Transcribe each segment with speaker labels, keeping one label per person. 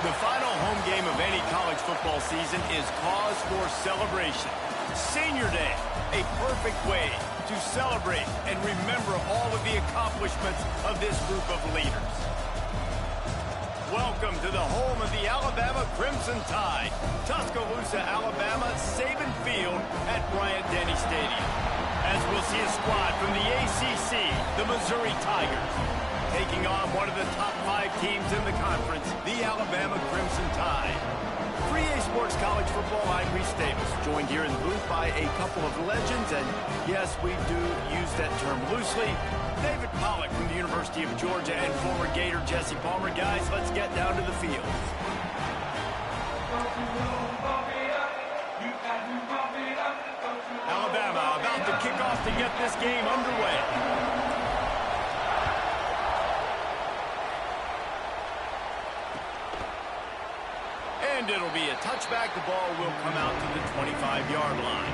Speaker 1: The final home game of any college football season is cause for celebration. Senior Day, a perfect way to celebrate and remember all of the accomplishments of this group of leaders. Welcome to the home of the Alabama Crimson Tide, Tuscaloosa, Alabama, Saban Field at Bryant-Denny Stadium. As we'll see a squad from the ACC, the Missouri Tigers, taking on one of the top 5 teams in the conference, the Alabama Crimson Tide. For EA Sports College Football, I'm Reese Davis, joined here in the booth by a couple of legends, and yes, we do use that term loosely. David Pollack from the University of Georgia and former Gator Jesse Palmer. Guys, let's get down to the field. Alabama about to kick off to get this game underway. And it'll be a touchback. The ball will come out to the 25-yard line.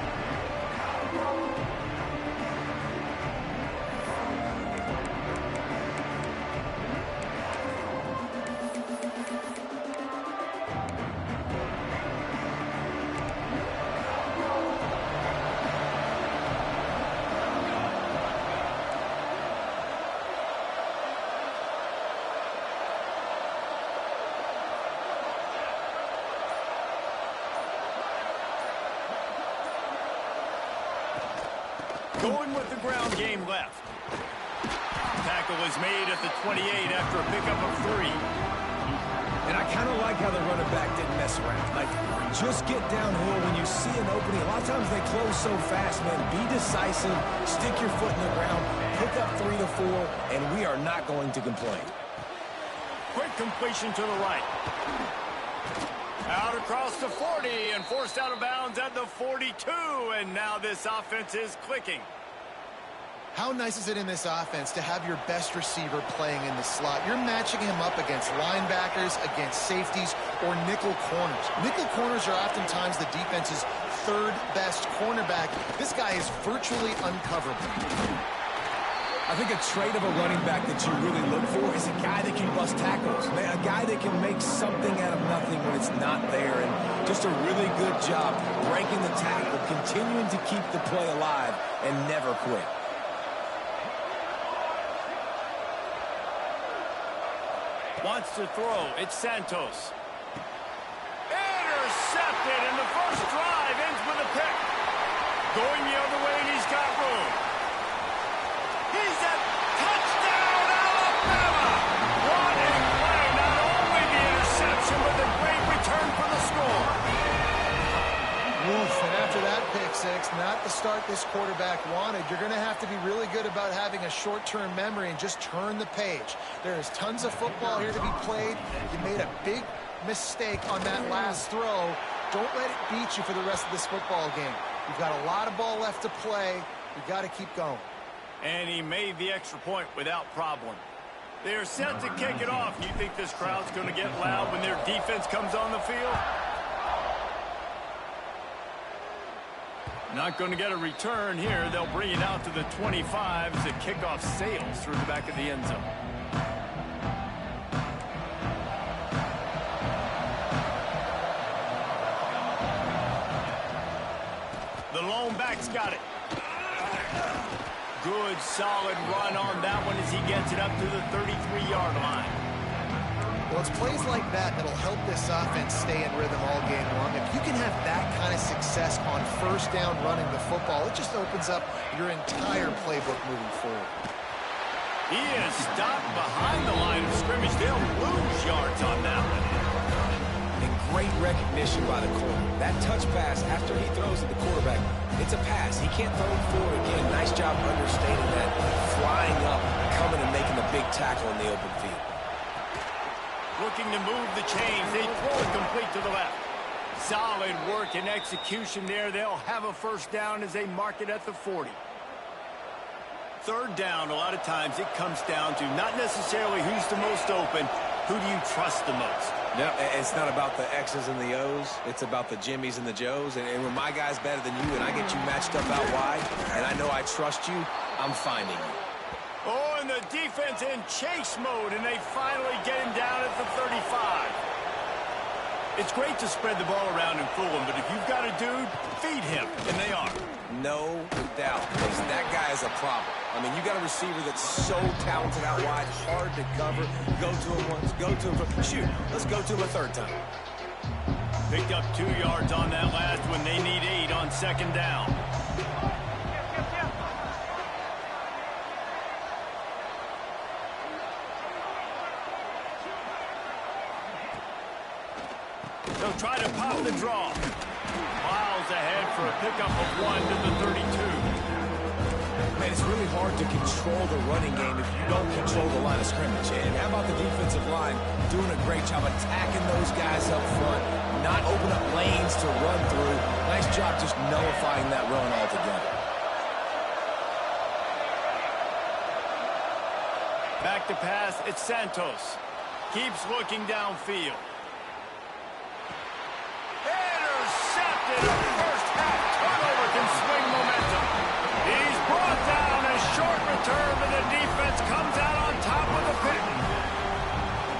Speaker 1: Going with the ground game left. Tackle is made at the 28 after a pickup of 3.
Speaker 2: And I kind of like how the running back didn't mess around. Like, just get downhill when you see an opening. A lot of times they close so fast, man. Be decisive, stick your foot in the ground, pick up 3 to 4, and we are not going to complain.
Speaker 1: Quick completion to the right. Out across the 40 and forced out of bounds at the 42, and now this offense is clicking.
Speaker 3: How nice is it in this offense to have your best receiver playing in the slot? You're matching him up against linebackers, against safeties, or nickel corners. Nickel corners are oftentimes the defense's 3rd best cornerback. This guy is virtually uncoverable.
Speaker 2: I think a trait of a running back that you really look for is a guy that can bust tackles, a guy that can make something out of nothing when it's not there, and just a really good job breaking the tackle, continuing to keep the play alive, and never quit.
Speaker 1: Wants to throw. It's Santos. Intercepted, and the first drive ends with a pick. Going the other way, and he's got room. He's at touchdown, Alabama! What a play! Not only the interception, but the great return for the score.
Speaker 3: Oof, and after that pick six, not the start this quarterback wanted. You're going to have to be really good about having a short-term memory and just turn the page. There is tons of football here to be played. You made a big mistake on that last throw. Don't let it beat you for the rest of this football game. You've got a lot of ball left to play. You've got to keep going.
Speaker 1: And he made the extra point without problem. They're set to kick it off. You think this crowd's going to get loud when their defense comes on the field? Not going to get a return here. They'll bring it out to the 25 as the kickoff sails through the back of the end zone. The lone back's got it. Good, solid run on that one as he gets it up to the 33-yard line.
Speaker 3: Well, it's plays like that that'll help this offense stay in rhythm all game long. If you can have that kind of success on first down running the football, it just opens up your entire playbook moving forward.
Speaker 1: He is stopped behind the line of scrimmage. They'll lose yards on that one.
Speaker 2: And great recognition by the corner. That touch pass after he throws at the quarterback, it's a pass. He can't throw it forward again. Nice job understating that. Flying up, coming and making a big tackle in the open field.
Speaker 1: Looking to move the chains. They throw it complete to the left. Solid work and execution there. They'll have a first down as they mark it at the 40. Third down, a lot of times it comes down to not necessarily who's the most open, who do you trust the most?
Speaker 2: No, it's not about the X's and the O's. It's about the Jimmies and the Joes. And when my guy's better than you and I get you matched up out wide, and I know I trust you, I'm finding you.
Speaker 1: Oh, and the defense in chase mode, and they finally get him down at the 35. It's great to spread the ball around and fool him, but if you've got a dude, feed him, and they are.
Speaker 2: No doubt, because that guy is a problem. I mean, you got a receiver that's so talented out wide, hard to cover. Go to him once, go to him twice. Shoot, let's go to him a third time.
Speaker 1: Picked up 2 yards on that last one. They need 8 on second down. They'll try to pop the draw. Miles ahead for a pickup of 1 to the 32.
Speaker 2: Man, it's really hard to control the running game if you don't control the line of scrimmage. And how about the defensive line doing a great job attacking those guys up front, not open up lanes to run through. Nice job just nullifying that run altogether.
Speaker 1: Back to pass, it's Santos. Keeps looking downfield. Intercepted! A first-half turnover can swing momentum. He's brought down a short return, but the defense comes out on top of the pick.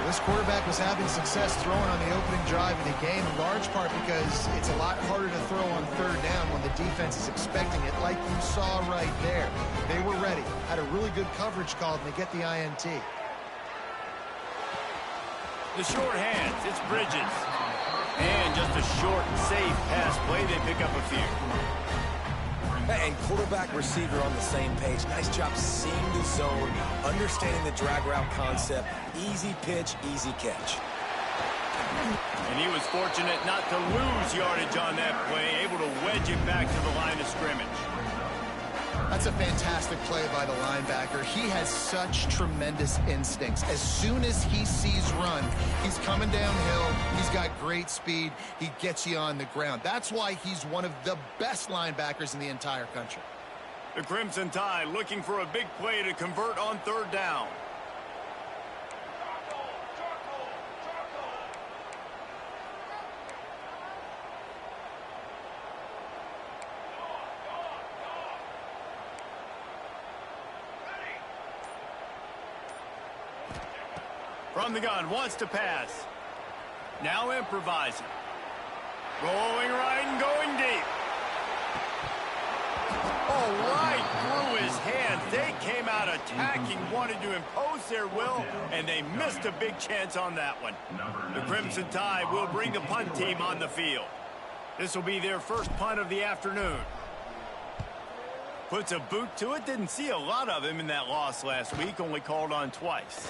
Speaker 3: This quarterback was having success throwing on the opening drive of the game, in large part because it's a lot harder to throw on third down when the defense is expecting it, like you saw right there. They were ready, had a really good coverage called, and they get the INT.
Speaker 1: The short hands, it's Bridges. And just a short and safe pass play, they pick up a few.
Speaker 2: And quarterback receiver on the same page. Nice job seeing the zone, understanding the drag route concept. Easy pitch, easy catch.
Speaker 1: And he was fortunate not to lose yardage on that play, able to wedge it back to the line of scrimmage.
Speaker 3: That's a fantastic play by the linebacker. He has such tremendous instincts. As soon as he sees run, he's coming downhill. He's got great speed. He gets you on the ground. That's why he's one of the best linebackers in the entire country.
Speaker 1: The Crimson Tide looking for a big play to convert on third down. From the gun, wants to pass. Now improvising. Rolling right and going deep. Oh, right through his hands. They came out attacking, wanted to impose their will, and they missed a big chance on that one. The Crimson Tide will bring the punt team on the field. This will be their first punt of the afternoon. Puts a boot to it. Didn't see a lot of him in that loss last week, only called on twice.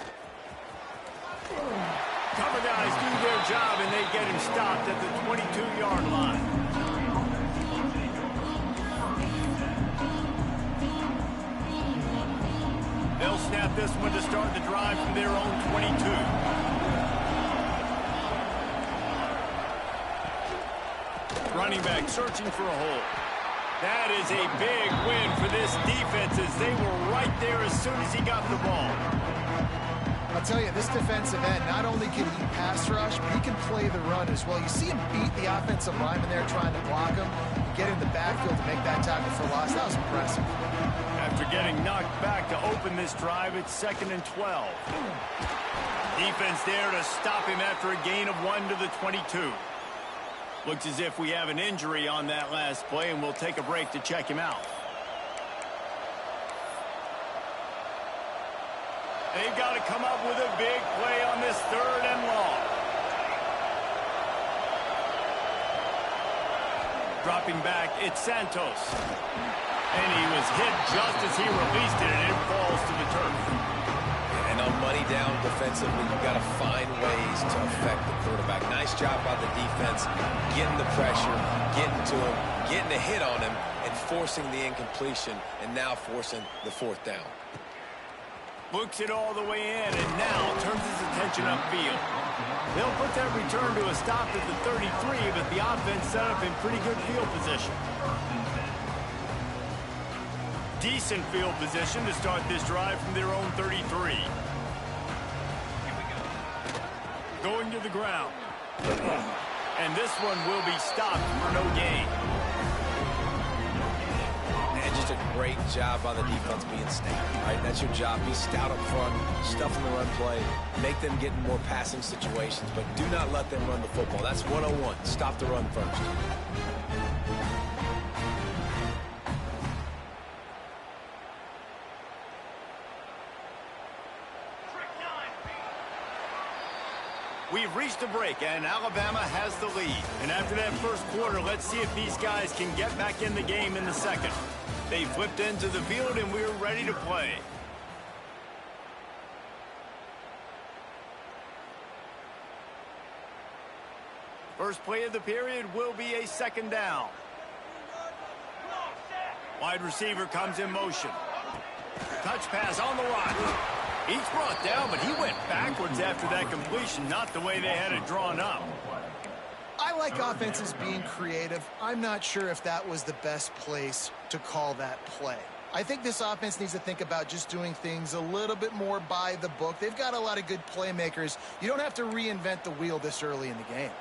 Speaker 1: Cover guys do their job, and they get him stopped at the 22-yard line. They'll snap this one to start the drive from their own 22. Running back searching for a hole. That is a big win for this defense as they were right there as soon as he got the ball.
Speaker 3: I'll tell you, this defensive end, not only can he pass rush, but he can play the run as well. You see him beat the offensive lineman there trying to block him, get in the backfield to make that tackle for loss. That was impressive.
Speaker 1: After getting knocked back to open this drive, it's 2nd and 12. Defense there to stop him after a gain of 1 to the 22. Looks as if we have an injury on that last play, and we'll take a break to check him out. They've got to come up with a big play on this 3rd and long. Dropping back, it's Santos. And he was hit just as he released it, and it falls to the turf.
Speaker 2: And on money down defensively, you've got to find ways to affect the quarterback. Nice job by the defense, getting the pressure, getting to him, getting a hit on him, and forcing the incompletion, and now forcing the 4th down.
Speaker 1: Looks it all the way in, and now turns his attention upfield. They'll put that return to a stop at the 33, but the offense set up in pretty good field position. Decent field position to start this drive from their own 33. Going to the ground. And this one will be stopped for no gain.
Speaker 2: And just a great job by the defense being stout, right? That's your job. Be stout up front, stuff in the run play, make them get in more passing situations, but do not let them run the football. That's 101. Stop the run first.
Speaker 1: We've reached a break, and Alabama has the lead. And after that first quarter, let's see if these guys can get back in the game in the second. They flipped into the field, and we're ready to play. First play of the period will be a second down. Wide receiver comes in motion. Touch pass on the run. He's brought down, but he went backwards after that completion, not the way they had it drawn up.
Speaker 3: I like offenses being creative. I'm not sure if that was the best place to call that play. I think this offense needs to think about just doing things a little bit more by the book. They've got a lot of good playmakers. You don't have to reinvent the wheel this early in the game.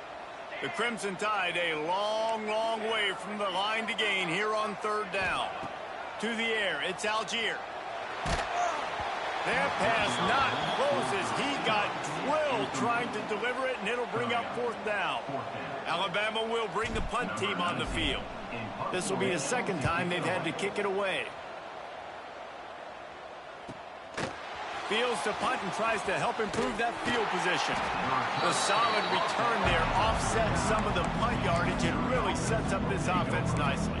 Speaker 1: The Crimson Tide a long, long way from the line to gain here on third down. To the air, it's Algier. That pass not close as he got drilled trying to deliver it, and it'll bring up fourth down. Alabama will bring the punt team on the field. This will be the second time they've had to kick it away. Fields to punt and tries to help improve that field position. The solid return there offsets some of the punt yardage and really sets up this offense nicely.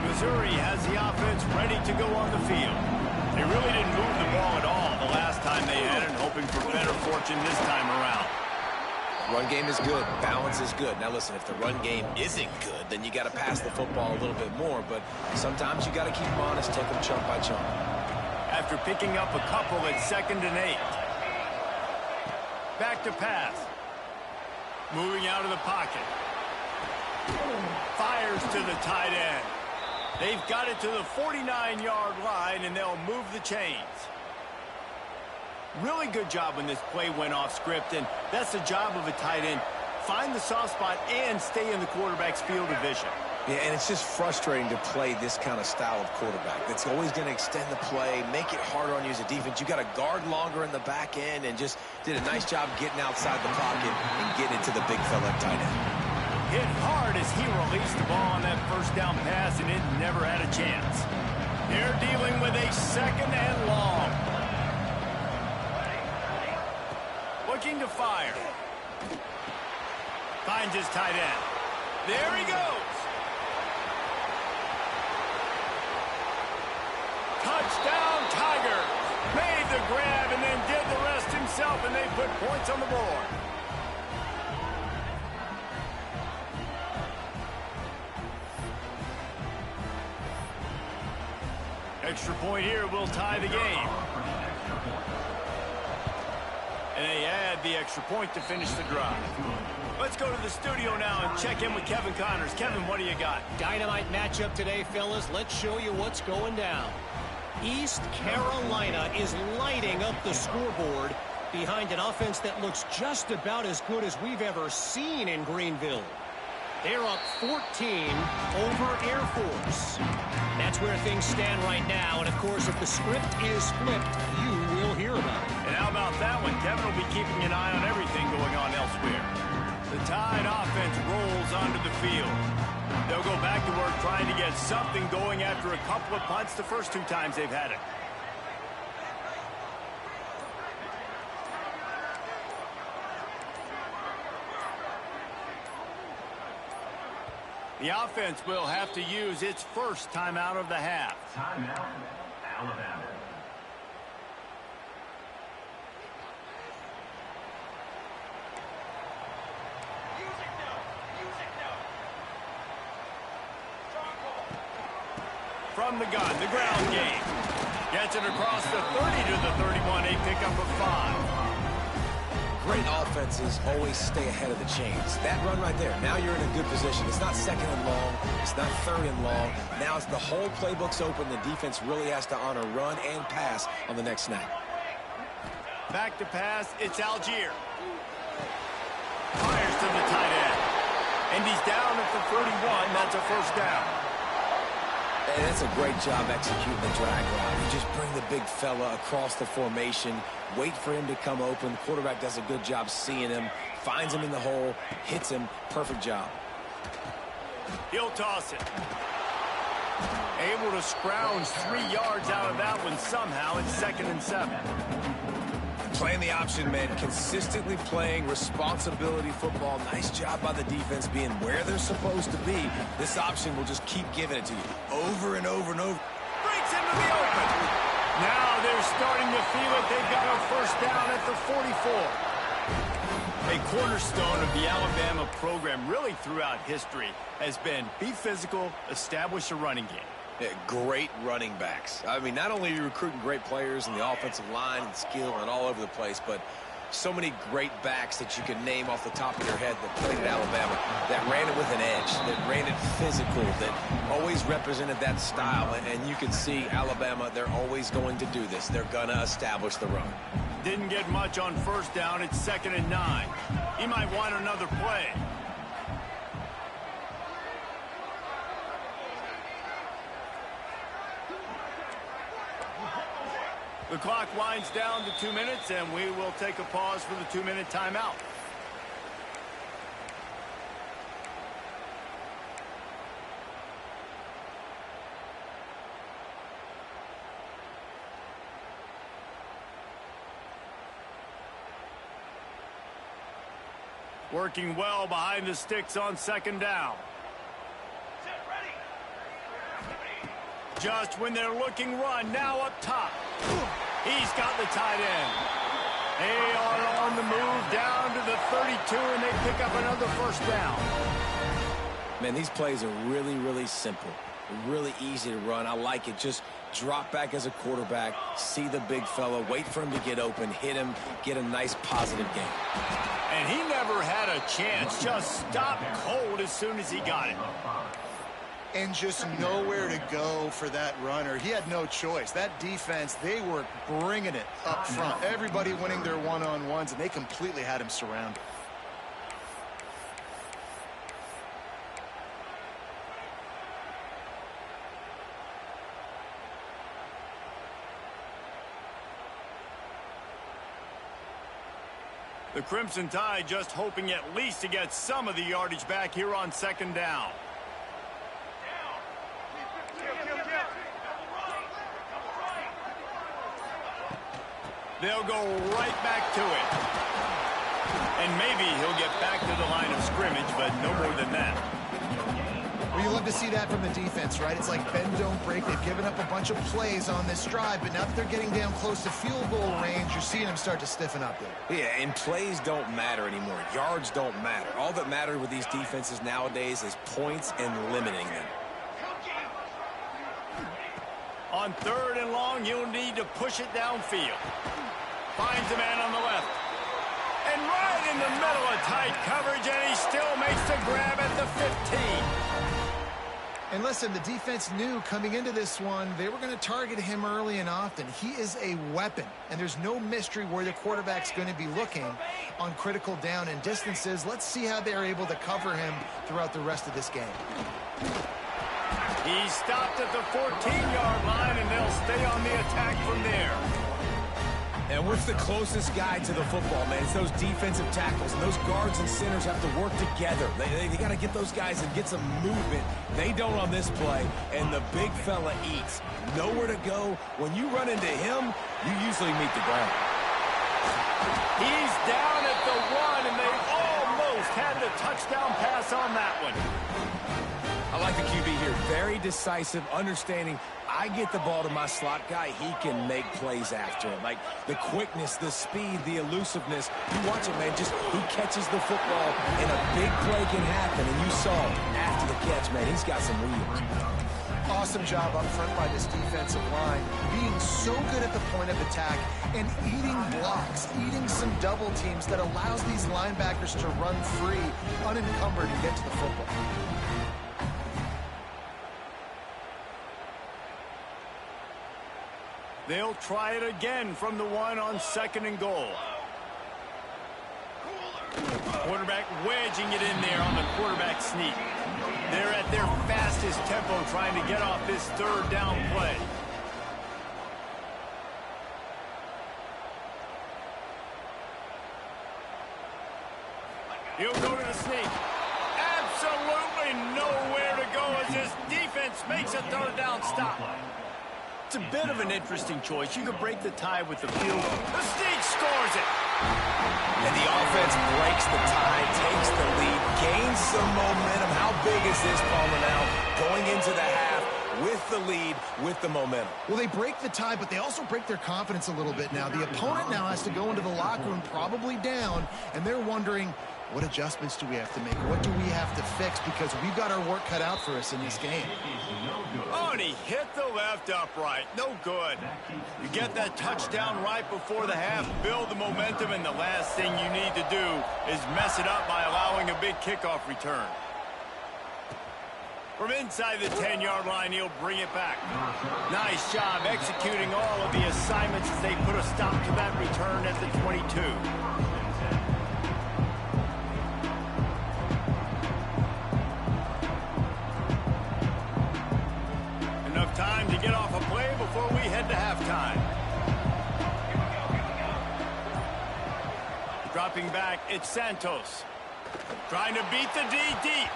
Speaker 1: Missouri has the offense ready to go on the field. They really didn't move the ball at all the last time they had it, hoping for better fortune this time around.
Speaker 2: Run game is good. Balance is good. Now listen, if the run game isn't good, then you got to pass the football a little bit more. But sometimes you got to keep them honest, take them chunk by chunk.
Speaker 1: After picking up a couple at 2nd and 8. Back to pass. Moving out of the pocket. Fires to the tight end. They've got it to the 49-yard line, and they'll move the chains. Really good job when this play went off script, and that's the job of a tight end. Find the soft spot and stay in the quarterback's field of vision.
Speaker 2: Yeah, and it's just frustrating to play this kind of style of quarterback. That's always going to extend the play, make it harder on you as a defense. You got to guard longer in the back end, and just did a nice job getting outside the pocket and getting into the big fella tight end.
Speaker 1: Hit hard as he released the ball on that first down pass, and it never had a chance. They're dealing with a 2nd and long. Looking to fire. Finds his tight end. There he goes. Touchdown, Tiger. Made the grab and then did the rest himself, and they put points on the board. Extra point here will tie the game. And they add the extra point to finish the drive. Let's go to the studio now and check in with Kevin Connors. Kevin, what do you got?
Speaker 4: Dynamite matchup today, fellas. Let's show you what's going down. East Carolina is lighting up the scoreboard behind an offense that looks just about as good as we've ever seen in Greenville. They're up 14 over Air Force. That's where things stand right now. And, of course, if the script is flipped, you will hear about it.
Speaker 1: And how about that one? Kevin will be keeping an eye on everything going on elsewhere. The Tide offense rolls onto the field. They'll go back to work trying to get something going after a couple of punts the first 2 times they've had it. The offense will have to use its first timeout of the half.
Speaker 5: Timeout, Alabama.
Speaker 1: From the gun, the ground game. Gets it across the 30 to the 31, a pickup of 5.
Speaker 2: Great offenses always stay ahead of the chains. That run right there, now you're in a good position. It's not second and long. It's not third and long. Now it's the whole playbook's open. The defense really has to honor run and pass on the next snap.
Speaker 1: Back to pass, it's Algier. Fires to the tight end. And he's down at the 31. That's a first down.
Speaker 2: And that's a great job executing the drag route. You just bring the big fella across the formation, wait for him to come open. Quarterback does a good job seeing him, finds him in the hole, hits him. Perfect job.
Speaker 1: He'll toss it. Able to scrounge 3 yards out of that one somehow. It's 2nd and 7.
Speaker 2: Playing the option, man. Consistently playing responsibility football. Nice job by the defense being where they're supposed to be. This option will just keep giving it to you over and over and over.
Speaker 1: Breaks into the open. Now they're starting to feel it. They've got a first down at the 44. A cornerstone of the Alabama program really throughout history has been be physical, establish a running game.
Speaker 2: Yeah, great running backs. I mean, not only are you recruiting great players in the offensive line and skill and all over the place, but so many great backs that you can name off the top of your head that played at Alabama, that ran it with an edge, that ran it physical, that always represented that style. And you can see Alabama, they're always going to do this. They're going to establish the run.
Speaker 1: Didn't get much on first down. It's 2nd and 9. He might want another play. The clock winds down to 2 minutes, and we will take a pause for the 2-minute timeout. Working well behind the sticks on 2nd down. Just when they're looking run, now up top. He's got the tight end. They are on the move down to the 32, and they pick up another first down.
Speaker 2: Man, these plays are really, really simple. Really easy to run. I like it. Just drop back as a quarterback, see the big fella, wait for him to get open, hit him, get a nice positive game.
Speaker 1: And he never had a chance. Just stopped cold as soon as he got it.
Speaker 3: And just nowhere to go for that runner. He had no choice. That defense, they were bringing it up front. Everybody winning their one-on-ones, and they completely had him surrounded.
Speaker 1: The Crimson Tide just hoping at least to get some of the yardage back here on 2nd down. They'll go right back to it. And maybe he'll get back to the line of scrimmage, but no more than that.
Speaker 3: Well, you love to see that from the defense, right? It's like bend, don't break. They've given up a bunch of plays on this drive, but now that they're getting down close to field goal range, you're seeing them start to stiffen up there.
Speaker 2: Yeah, and plays don't matter anymore. Yards don't matter. All that matters with these defenses nowadays is points and limiting them.
Speaker 1: On 3rd and long, you'll need to push it downfield. Finds a man on the left. And right in the middle of tight coverage, and he still makes the grab at the 15.
Speaker 3: And listen, the defense knew coming into this one, they were going to target him early and often. He is a weapon, and there's no mystery where the quarterback's going to be looking on critical down and distances. Let's see how they're able to cover him throughout the rest of this game.
Speaker 1: He stopped at the 14-yard line, and they'll stay on the attack from there.
Speaker 2: And what's the closest guy to the football, man? It's those defensive tackles. And those guards and centers have to work together. They got to get those guys and get some movement. They don't on this play, and the big fella eats. Nowhere to go. When you run into him, you usually meet the ground.
Speaker 1: He's down at the 1, and they almost had the touchdown pass on that one.
Speaker 2: I like the QB here. Very decisive, understanding. I get the ball to my slot guy, he can make plays after it. Like the quickness, the speed, the elusiveness. You watch it, man, just who catches the football, and a big play can happen. And you saw after the catch, man, he's got some wheels.
Speaker 3: Awesome job up front by this defensive line, being so good at the point of attack and eating blocks, eating some double teams that allows these linebackers to run free, unencumbered, and get to the football.
Speaker 1: They'll try it again from the one on 2nd and goal. Quarterback wedging it in there on the quarterback sneak. They're at their fastest tempo trying to get off this 3rd down play. He'll go to the sneak. Absolutely nowhere to go as this defense makes a 3rd down stop. It's a bit of an interesting choice. You could break the tie with the field. The sneak scores it.
Speaker 2: And the offense breaks the tie, takes the lead, gains some momentum. How big is this, Palmer, now? Going into the half with the lead, with the momentum.
Speaker 3: Well, they break the tie, but they also break their confidence a little bit now. The opponent now has to go into the locker room probably down, and they're wondering, what adjustments do we have to make? What do we have to fix? Because we've got our work cut out for us in this game.
Speaker 1: Oh, and he hit the left upright. No good. You get that touchdown right before the half, build the momentum, and the last thing you need to do is mess it up by allowing a big kickoff return. From inside the 10-yard line, he'll bring it back. Nice job executing all of the assignments as they put a stop to that return at the 22. Time to get off a play before we head to halftime. Dropping back, it's Santos. Trying to beat the D deep.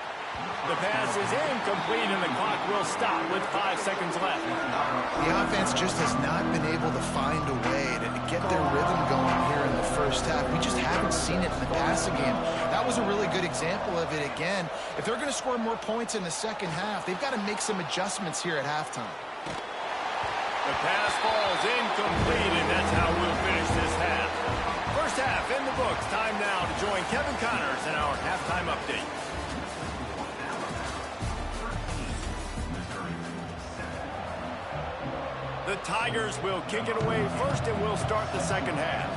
Speaker 1: The pass is incomplete, and the clock will stop with 5 seconds left.
Speaker 3: The offense just has not been able to find a way to get their rhythm going here in the first half. We just haven't seen it in the passing game. That was a really good example of it again. If they're going to score more points in the second half, they've got to make some adjustments here at halftime.
Speaker 1: The pass falls incomplete, and that's how we'll finish this half. First half in the books. Time now to join Kevin Connors in our halftime update. The Tigers will kick it away first, and we'll start the second half.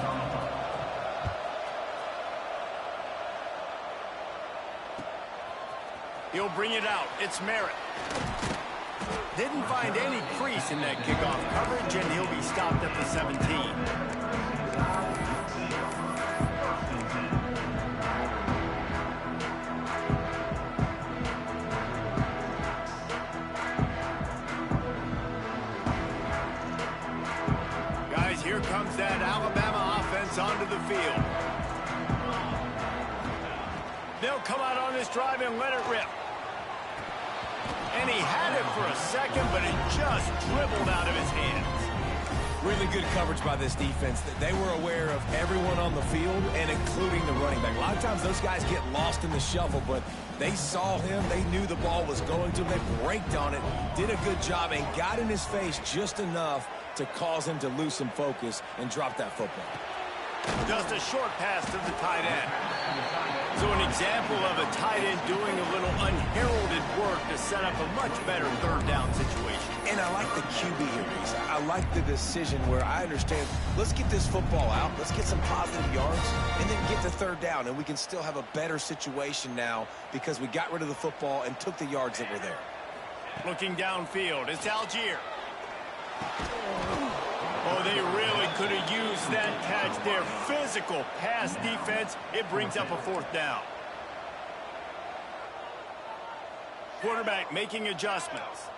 Speaker 1: He'll bring it out. It's Merritt. Didn't find any crease in that kickoff coverage, and he'll be stopped at the 17. Here comes that Alabama offense onto the field. They'll come out on this drive and let it rip. And he had it for a second, but it just dribbled out of his hands.
Speaker 2: Really good coverage by this defense. They were aware of everyone on the field, and including the running back. A lot of times those guys get lost in the shuffle, but they saw him. They knew the ball was going to him. They braked on it, did a good job, and got in his face just enough to cause him to lose some focus and drop that football.
Speaker 1: Just a short pass to the tight end. So an example of a tight end doing a little unheralded work to set up a much better 3rd down situation.
Speaker 2: And I like the QB here, Reese. I like the decision where I understand, let's get this football out, let's get some positive yards, and then get to 3rd down, and we can still have a better situation now because we got rid of the football and took the yards that were there.
Speaker 1: Looking downfield, it's Algier. Oh, they really could have used that catch there. Physical pass defense. It brings up a 4th down. Quarterback making adjustments.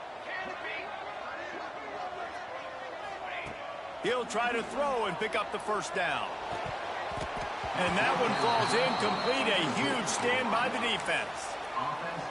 Speaker 1: He'll try to throw and pick up the 1st down. And that one falls incomplete. A huge stand by the defense.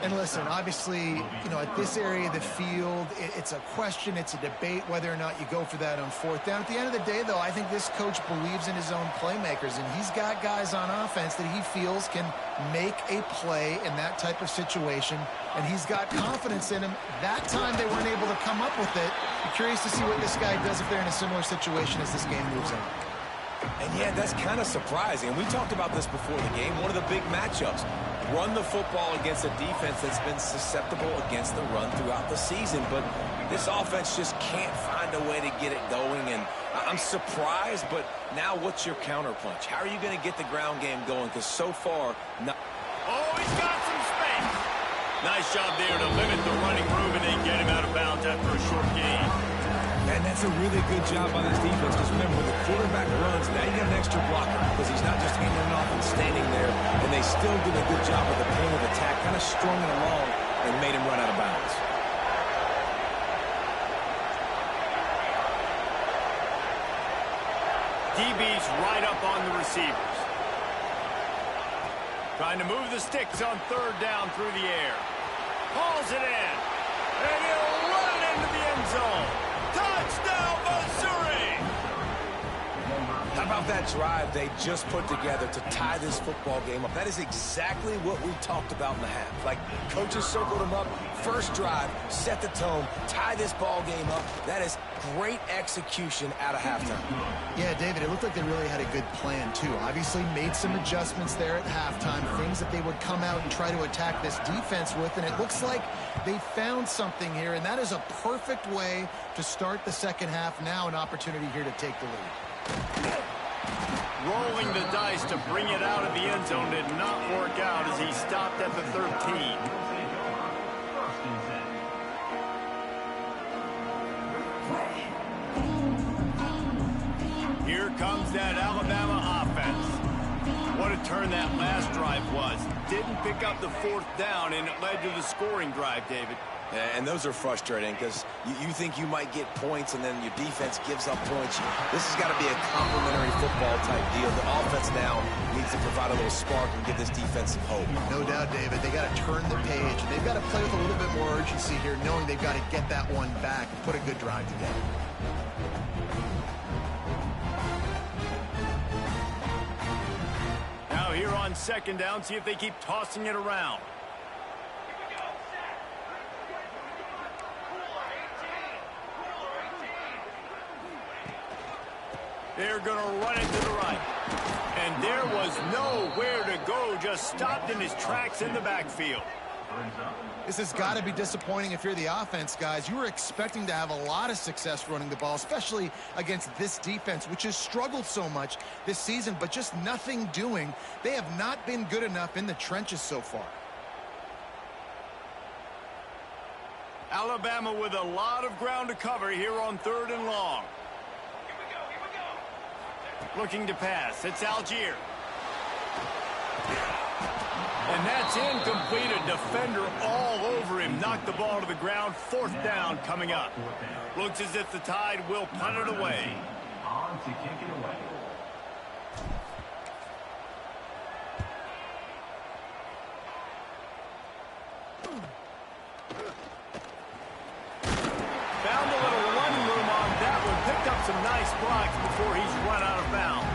Speaker 3: And listen, obviously, you know, at this area of the field, it's a question, it's a debate whether or not you go for that on 4th down. At the end of the day, though, I think this coach believes in his own playmakers, and he's got guys on offense that he feels can make a play in that type of situation, and he's got confidence in him. That time they weren't able to come up with it. I'm curious to see what this guy does if they're in a similar situation as this game moves on.
Speaker 2: And yeah, that's kind of surprising. And we talked about this before the game. One of the big matchups. run the football against a defense that's been susceptible against the run throughout the season. But this offense just can't find a way to get it going, and I'm surprised, but now what's your counterpunch? How are you going to get the ground game going? Because so far,
Speaker 1: Oh, he's got some space. Nice job there to limit the running room and then get him out of bounds after a short gain.
Speaker 2: And that's a really good job by this defense, because remember, when the quarterback runs, now you got an extra blocker, because he's not just handing it off and standing there, and they still did a good job with the point of attack, kind of strung it along and made him run out of bounds.
Speaker 1: DB's right up on the receivers. Trying to move the sticks on third down through the air. Hauls it in. And he'll run it into the end zone. Touchdown, Missouri!
Speaker 2: How about that drive they just put together to tie this football game up? That is exactly what we talked about in the half. Like, coaches circled them up, first drive, set the tone, tie this ball game up. That is great execution out of halftime.
Speaker 3: Yeah, David, it looked like they really had a good plan, too. Obviously made some adjustments there at halftime, things that they would come out and try to attack this defense with, and it looks like they found something here, and that is a perfect way to start the second half. Now an opportunity here to take the lead.
Speaker 1: Rolling the dice to bring it out of the end zone did not work out as he stopped at the 13. Here comes that Alabama offense. What a turn that last drive was. Didn't pick up the fourth down, and it led to the scoring drive, David.
Speaker 2: And those are frustrating, because you think you might get points, and then your defense gives up points. This has got to be a complementary football type deal. The offense now needs to provide a little spark and give this defense some hope.
Speaker 3: No doubt, David. They got to turn the page, and they've got to play with a little bit more urgency here, knowing they've got to get that one back and put a good drive together.
Speaker 1: Now here on second down, see if they keep tossing it around. They're going to run it to the right. And there was nowhere to go, just stopped in his tracks in the backfield.
Speaker 3: This has got to be disappointing if you're the offense, guys. You were expecting to have a lot of success running the ball, especially against this defense, which has struggled so much this season, but just nothing doing. They have not been good enough in the trenches so far.
Speaker 1: Alabama with a lot of ground to cover here on third and long. Looking to pass. It's Algier. And that's incomplete. A defender all over him. Knocked the ball to the ground. Fourth down coming up. Looks as if the Tide will punt it away.
Speaker 5: On to kick it away.
Speaker 1: Found a little running room on that one. Picked up some nice blocks before he's run out of bounds.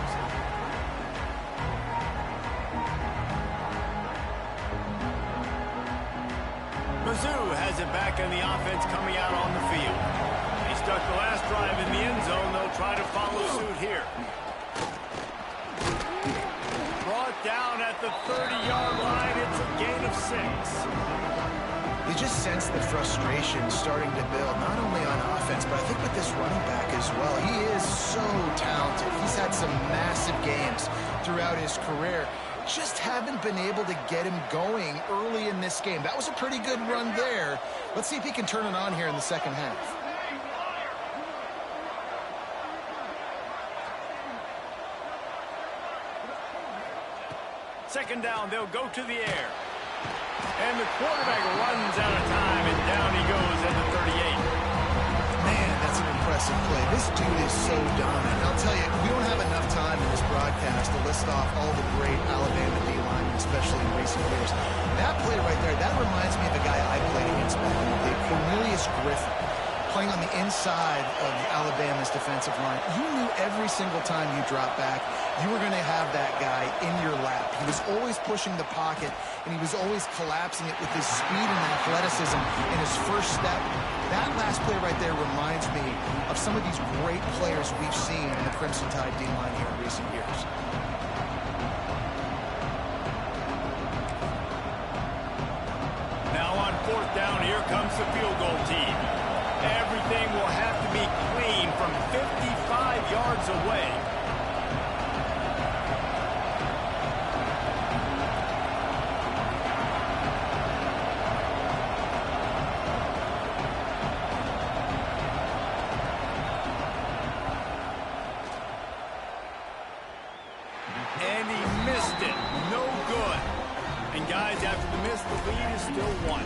Speaker 1: Mizzou has it back in the offense coming out on the field. He stuck the last drive in the end zone. They'll try to follow suit here. Brought down at the 30-yard line. It's a gain of 6.
Speaker 3: You just sense the frustration starting to build, not only on offense, but I think with this running back as well. He is so talented. He's had some massive games throughout his career. Just haven't been able to get him going early in this game. That was a pretty good run there. Let's see if he can turn it on here in the second half.
Speaker 1: Second down, they'll go to the air. And the quarterback runs out of time, and down he goes at the 38.
Speaker 3: Man, that's an impressive play. This dude is so dominant. And I'll tell you, we don't have enough time in this broadcast to list off all the great Alabama D-linemen, especially in recent years. That play right there, that reminds me of a guy I played against back in the day, Cornelius Griffin, playing on the inside of Alabama's defensive line. You knew every single time you dropped back, you were going to have that guy in your lap. He was always pushing the pocket, and he was always collapsing it with his speed and athleticism in his first step. That last play right there reminds me of some of these great players we've seen in the Crimson Tide D-line here in recent years.
Speaker 1: comes the field goal team. Everything will have to be clean from 55 yards away. And he missed it. No good. And guys, after the miss, the lead is still one.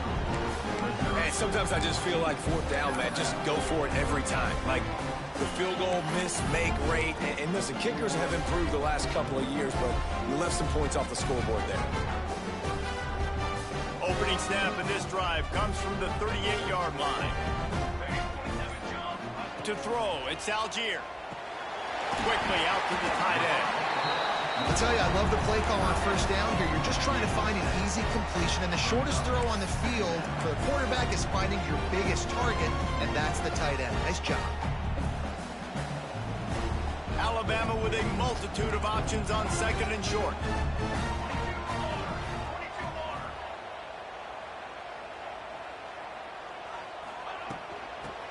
Speaker 2: And sometimes I just feel like fourth down, man, just go for it every time. Like the field goal miss, make rate. And listen, kickers have improved the last couple of years, but you left some points off the scoreboard there.
Speaker 1: Opening snap in this drive comes from the 38-yard line. To throw, it's Algier. Quickly out to the tight end.
Speaker 3: I'll tell you, I love the play call on first down here. You're just trying to find an easy completion, and the shortest throw on the field for the quarterback is finding your biggest target, and that's the tight end. Nice job.
Speaker 1: Alabama with a multitude of options on second and short.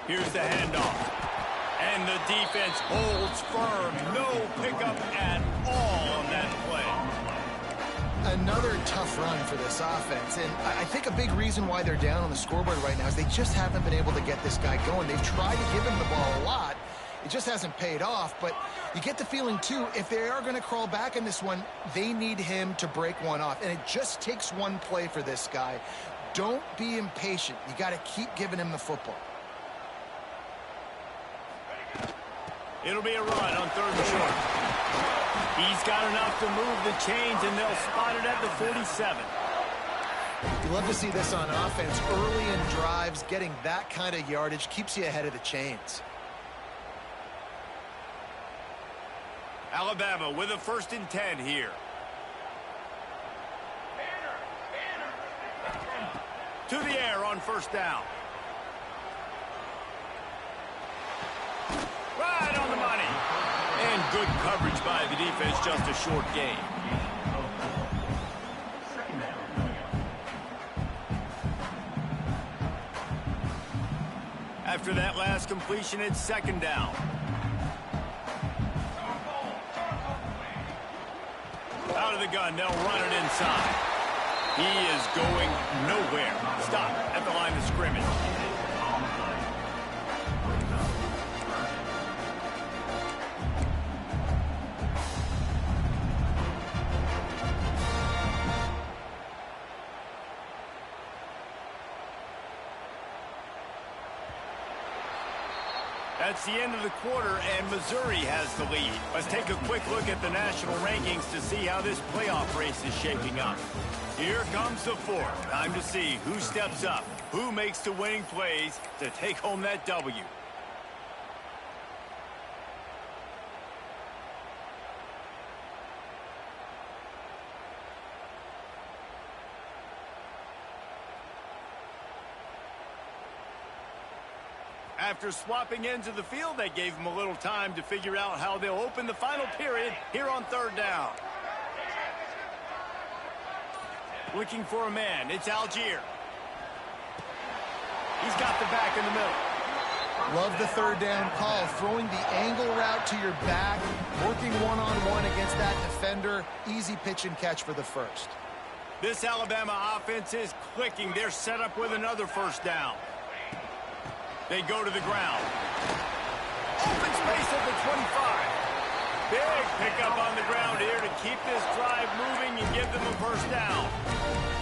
Speaker 1: Here's the handoff. And the defense holds firm. No pickup at all on that play.
Speaker 3: Another tough run for this offense, and I think a big reason why they're down on the scoreboard right now is they just haven't been able to get this guy going. They've tried to give him the ball a lot. It just hasn't paid off, but you get the feeling, too, if they are going to crawl back in this one, they need him to break one off, and it just takes one play for this guy. Don't be impatient. You got to keep giving him the football.
Speaker 1: It'll be a run on third and short. He's got enough to move the chains, and they'll spot it at the 47.
Speaker 3: You love to see this on offense. Early in drives, getting that kind of yardage keeps you ahead of the chains.
Speaker 1: Alabama with a 1st and 10 here. To the air on first down. Right on the money. And good coverage by the defense, just a short gain. After that last completion, it's second down. Out of the gun, they'll run it inside. He is going nowhere. Stop at the line of scrimmage. That's the end of the quarter, and Missouri has the lead. Let's take a quick look at the national rankings to see how this playoff race is shaping up. Here comes the fourth. Time to see who steps up, who makes the winning plays to take home that W. After swapping ends of the field, they gave them a little time to figure out how they'll open the final period here on third down. Looking for a man. It's Algier. He's got the back in the middle.
Speaker 3: Love the third down call. Throwing the angle route to your back, working one-on-one against that defender. Easy pitch and catch for the first.
Speaker 1: This Alabama offense is clicking. They're set up with another first down. They go to the ground. Open space at the 25. Big pickup on the ground here to keep this drive moving and give them a first down.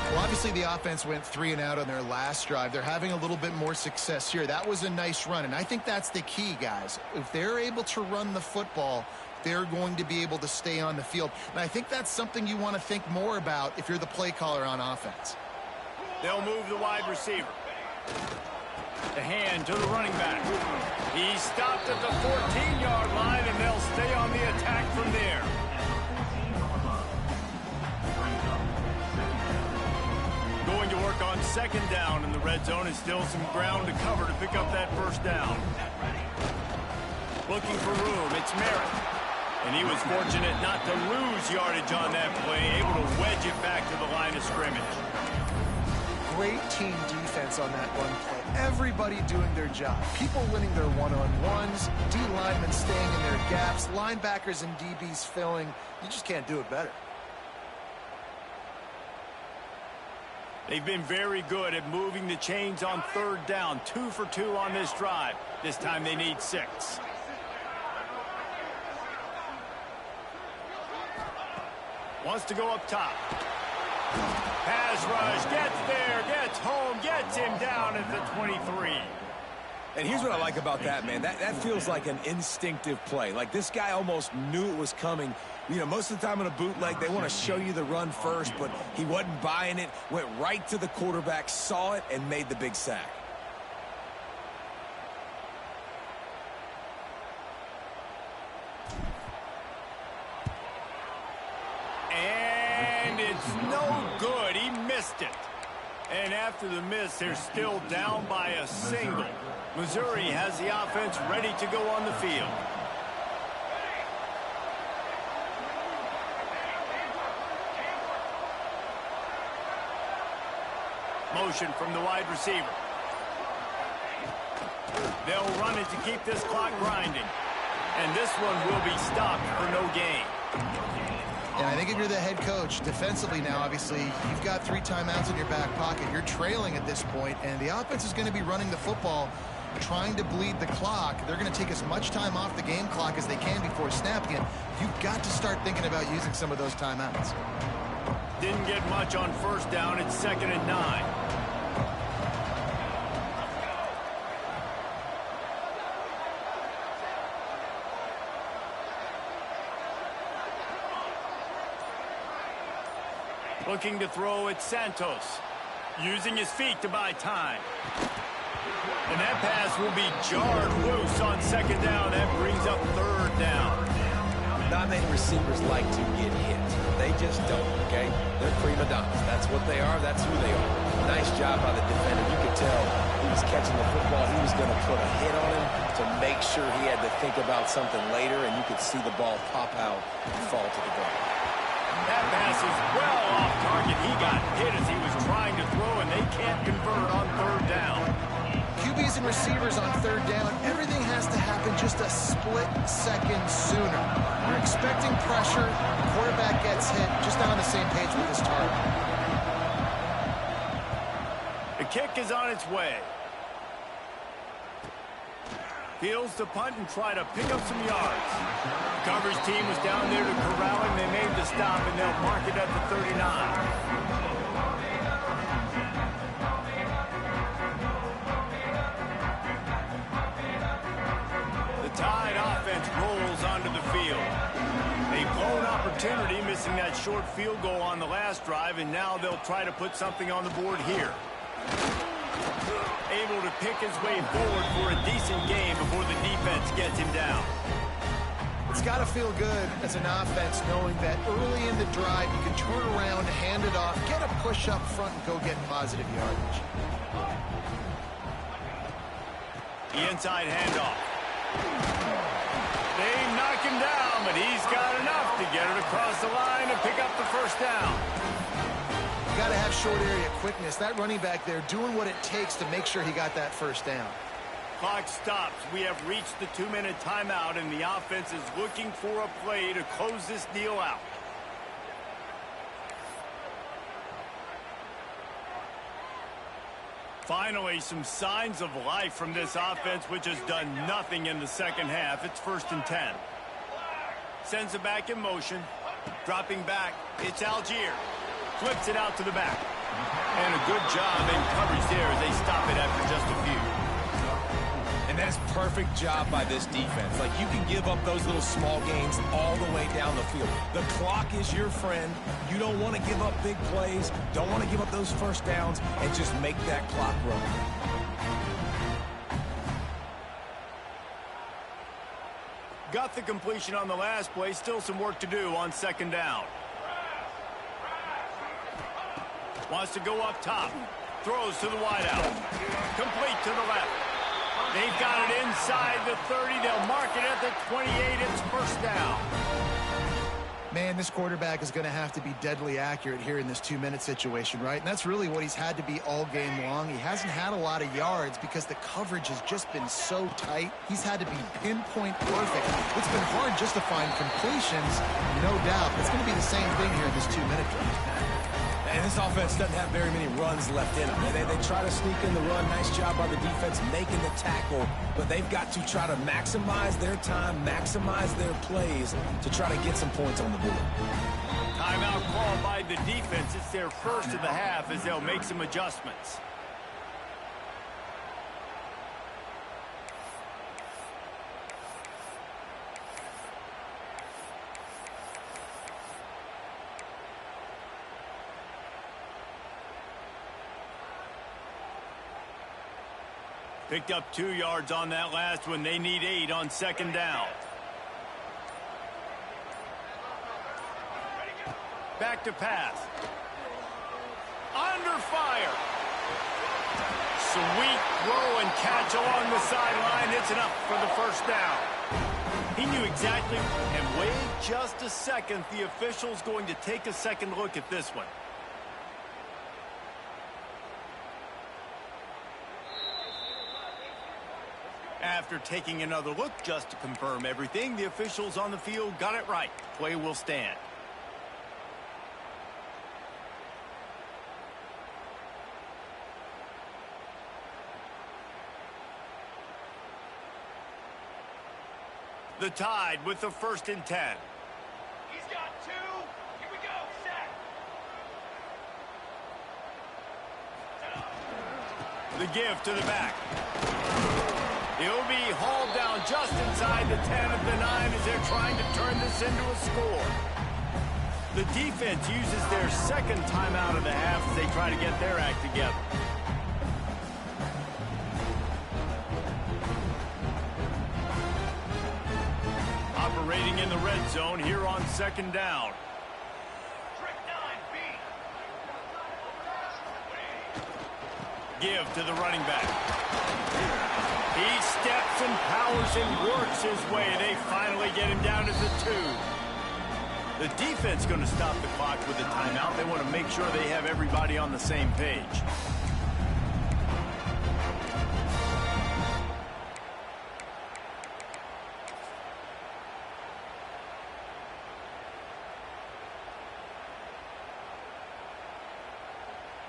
Speaker 3: Well, obviously the offense went 3 and out on their last drive. They're having a little bit more success here. That was a nice run, and I think that's the key, guys. If they're able to run the football, they're going to be able to stay on the field. And I think that's something you want to think more about if you're the play caller on offense.
Speaker 1: They'll move the wide receiver. The hand to the running back. He stopped at the 14-yard line, and they'll stay on the attack from there. Going to work on second down in the red zone, and still some ground to cover to pick up that first down. Looking for room, it's Merritt. And he was fortunate not to lose yardage on that play, able to wedge it back to the line of scrimmage.
Speaker 3: Great team defense defense on that run play. Everybody doing their job. People winning their one-on-ones, D linemen staying in their gaps, linebackers and DBs filling. You just can't do it better.
Speaker 1: They've been very good at moving the chains on third down. 2 for 2 on this drive. This time they need 6. Wants to go up top. Pass rush, gets there, gets home, gets him down at the 23.
Speaker 2: And here's what I like about that, man. That feels like an instinctive play. Like this guy almost knew it was coming. You know, most of the time in a bootleg, they want to show you the run first, but he wasn't buying it, went right to the quarterback, saw it, and made the big sack.
Speaker 1: And it's no good. He missed it. And after the miss, they're still down by a single. Missouri has the offense ready to go on the field. Motion from the wide receiver. They'll run it to keep this clock grinding. And this one will be stopped for no gain.
Speaker 3: And I think if you're the head coach, defensively now, obviously, you've got 3 timeouts in your back pocket. You're trailing at this point, and the offense is going to be running the football, trying to bleed the clock. They're going to take as much time off the game clock as they can before snapping it. You've got to start thinking about using some of those timeouts.
Speaker 1: Didn't get much on first down. It's 2nd and 9. Looking to throw at Santos. Using his feet to buy time. And that pass will be jarred loose on 2nd down. That brings up 3rd down.
Speaker 2: Not many receivers like to get hit. They just don't, okay? They're prima donnas. That's what they are. That's who they are. Nice job by the defender. You could tell he was catching the football. He was going to put a hit on him to make sure he had to think about something later, and you could see the ball pop out and fall to the ground.
Speaker 1: That pass is well off target. He got hit as he was trying to throw, and they can't convert on 3rd down.
Speaker 3: QBs and receivers on 3rd down, everything has to happen just a split second sooner. You're expecting pressure, the quarterback gets hit, just not on the same page with his target.
Speaker 1: The kick is on its way. Fields to punt and try to pick up some yards. The coverage team was down there to corral him. They made the stop, and they'll mark it at the 39. Tide offense rolls onto the field. A blown opportunity, missing that short field goal on the last drive, and now they'll try to put something on the board here. Able to pick his way forward for a decent game before the defense gets him down.
Speaker 3: It's got to feel good as an offense knowing that early in the drive you can turn around, hand it off, get a push up front, and go get positive yardage.
Speaker 1: The inside handoff. They knock him down, but he's got enough to get it across the line and pick up the 1st down.
Speaker 3: You got to have short area quickness. That running back there doing what it takes to make sure he got that 1st down.
Speaker 1: Clock stops. We have reached the 2-minute timeout, and the offense is looking for a play to close this deal out. Finally, some signs of life from this offense, which has done nothing in the 2nd half. It's 1st and 10. Sends it back in motion. Dropping back. It's Algier. Flips it out to the back. And a good job in coverage there as they stop it after just a few.
Speaker 2: And that's perfect job by this defense. Like, you can give up those little small gains all the way down the field. The clock is your friend. You don't want to give up big plays, don't want to give up those 1st downs, and just make that clock run.
Speaker 1: Got the completion on the last play. Still some work to do on 2nd down. Wants to go up top. Throws to the wideout. Complete to the left. They've got it inside the 30. They'll mark it at the 28. It's 1st down.
Speaker 3: Man, this quarterback is going to have to be deadly accurate here in this 2-minute situation, right? And that's really what he's had to be all game long. He hasn't had a lot of yards because the coverage has just been so tight. He's had to be pinpoint perfect. It's been hard just to find completions, no doubt. It's going to be the same thing here in this 2-minute drive.
Speaker 2: And this offense doesn't have very many runs left in them. They try to sneak in the run. Nice job by the defense making the tackle. But they've got to try to maximize their time, maximize their plays to try to get some points on the board.
Speaker 1: Timeout called by the defense. It's their first of the half as they'll make some adjustments. Picked up 2 yards on that last one. They need 8 on second down. Back to pass. Under fire. Sweet throw and catch along the sideline. It's enough for the first down. He knew exactly, and wait just a second. The official's going to take a second look at this one. After taking another look just to confirm everything, the officials on the field got it right. Play will stand. The Tide with the 1st and 10.
Speaker 5: He's got 2. Here we go. Set.
Speaker 1: The give to the back. He'll be hauled down just inside the 10 of the 9 as they're trying to turn this into a score. The defense uses their second timeout of the half as they try to get their act together. Operating in the red zone here on second down.
Speaker 5: Trick 9B.
Speaker 1: Give to the running back. He steps and powers and works his way. They finally get him down as a 2. The defense going to stop the clock with a timeout. They want to make sure they have everybody on the same page.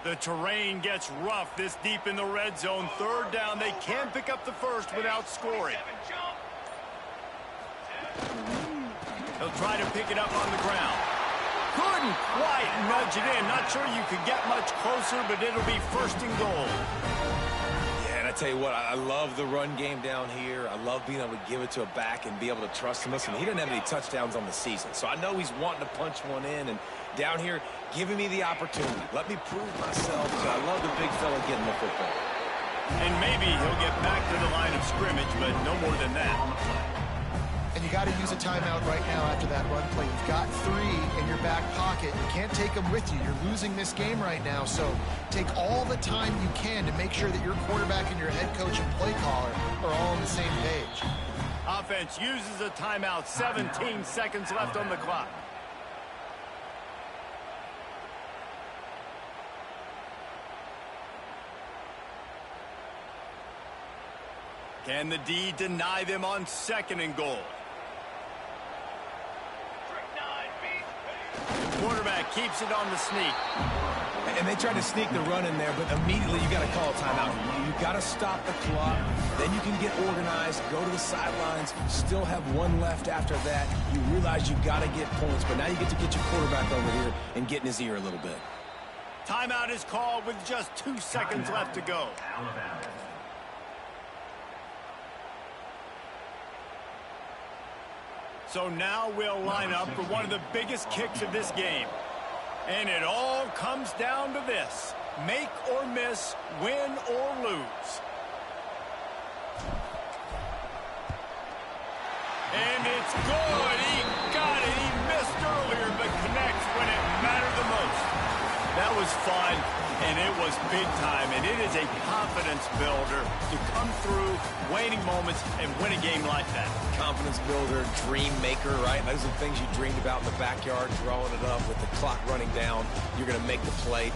Speaker 1: The terrain gets rough this deep in the red zone. 3rd down. They can't pick up the first without scoring. He'll try to pick it up on the ground. Couldn't quite nudge it in. Not sure you could get much closer, but it'll be 1st and goal.
Speaker 2: Yeah, and I tell you what, I love the run game down here. I love being able to give it to a back and be able to trust him. Listen, he didn't have any touchdowns on the season, so I know he's wanting to punch one in. And down here, giving me the opportunity. Let me prove myself. So I love the big fella getting the football.
Speaker 1: And maybe he'll get back to the line of scrimmage, but no more than that.
Speaker 3: And you got to use a timeout right now after that run play. You've got 3 in your back pocket. You can't take them with you. You're losing this game right now. So take all the time you can to make sure that your quarterback and your head coach and play caller are all on the same page.
Speaker 1: Offense uses a timeout. 17 seconds left on the clock. Can the D deny them on 2nd and goal? Quarterback keeps it on the sneak.
Speaker 2: And they tried to sneak the run in there, but immediately you got to call a timeout. You got to stop the clock. Then you can get organized, go to the sidelines, still have 1 left after that. You realize you got to get points, but now you get to get your quarterback over here and get in his ear a little bit.
Speaker 1: Timeout is called with just 2 seconds left to go. So now we'll line up for one of the biggest kicks of this game. And it all comes down to this. Make or miss, win or lose. And it's good. He got it. He missed earlier, but connects when it mattered the most. That was fun, and it was big time, and it is a confidence builder to come through waning moments and win a game like that.
Speaker 2: Confidence builder, dream maker, right? Those are the things you dreamed about in the backyard, drawing it up with the clock running down. You're going to make the play.